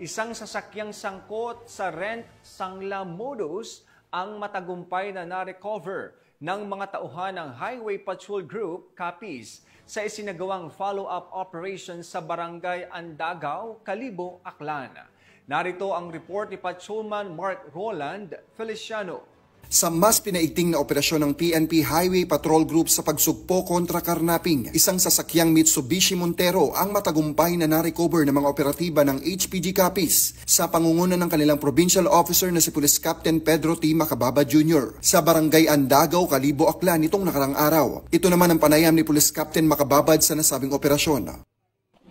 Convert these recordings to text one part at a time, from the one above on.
Isang sasakyang sangkot sa rent sangla modus ang matagumpay na na-recover ng mga tauhan ng Highway Patrol Group, Capiz, sa isinagawang follow-up operation sa Barangay Andagaw, Kalibo, Aklan. Narito ang report ni Patrolman Mark Roland Feliciano. Sa mas pinaigting na operasyon ng PNP Highway Patrol Group sa pagsugpo kontra karnaping, isang sasakyang Mitsubishi Montero ang matagumpay na na-recover ng mga operatiba ng HPG Capiz sa pangunguna ng kanilang provincial officer na si Police Captain Pedro T. Macababa Jr. sa Barangay Andagaw, Kalibo, Aklan nitong nakarang araw. Ito naman ang panayam ni Police Captain Macababad sa nasabing operasyon.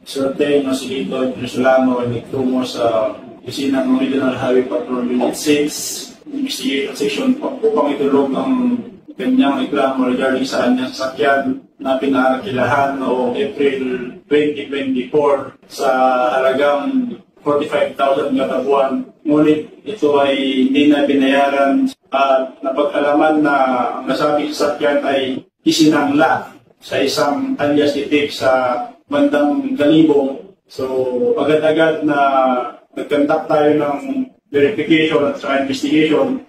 Survey na si Lito Presolano ay nagtungo sa opisina ng Regional Highway Patrol Unit 6 Investigation Section upang itulog ang kanyang reklamo regarding sa kanyang sasakyan na pinakakilahan noong April 2024 sa halagang 45,000 kada buwan. Ngunit ito ay hindi na binayaran at napag-alaman na ang nasabing sasakyan ay isinangla sa isang alias detect sa bandang Kalibo. So agad-agad na nag-conduct tayo ng verification at sa investigation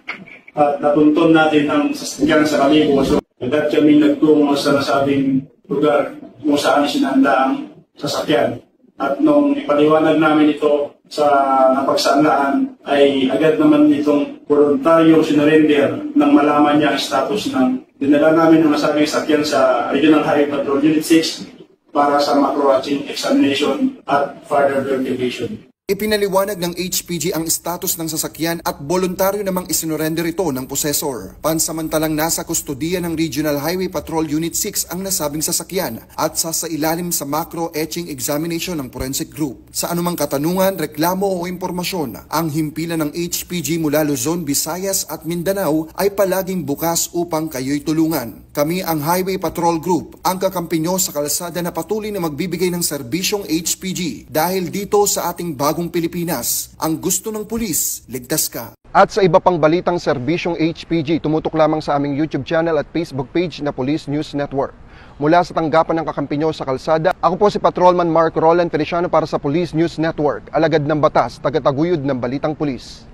at natuntun natin ang sasakyan sa Kalibo. So agad kami nagtungo sa nasabing lugar kung saan isinanda ang sasakyan. At nung ipaliwanag namin ito sa napagsanlaan ay agad naman itong voluntaryong sinurrender nang malaman niya ang status ng dinala namin ang nasabing sasakyan sa Regional Highway Patrol Unit 6 para sa macro-watching examination at further verification. Ipinaliwanag ng HPG ang status ng sasakyan at voluntaryo namang isinurrender ito ng possessor. Pansamantalang nasa kustodiya ng Regional Highway Patrol Unit 6 ang nasabing sasakyan at sasailalim sa macro-etching examination ng forensic group. Sa anumang katanungan, reklamo o impormasyon, ang himpilan ng HPG mula Luzon, Visayas at Mindanao ay palaging bukas upang kayo'y tulungan. Kami ang Highway Patrol Group, ang kakampi nyo sa kalsada na patuloy na magbibigay ng serbisyong HPG. Dahil dito sa ating bagong Pilipinas, ang gusto ng pulis, ligtas ka. At sa iba pang balitang serbisyong HPG, tumutok lamang sa aming YouTube channel at Facebook page na Police News Network. Mula sa tanggapan ng kakampi nyo sa kalsada, ako po si Patrolman Mark Roland Feliciano para sa Police News Network, alagad ng batas, tagataguyod ng balitang pulis.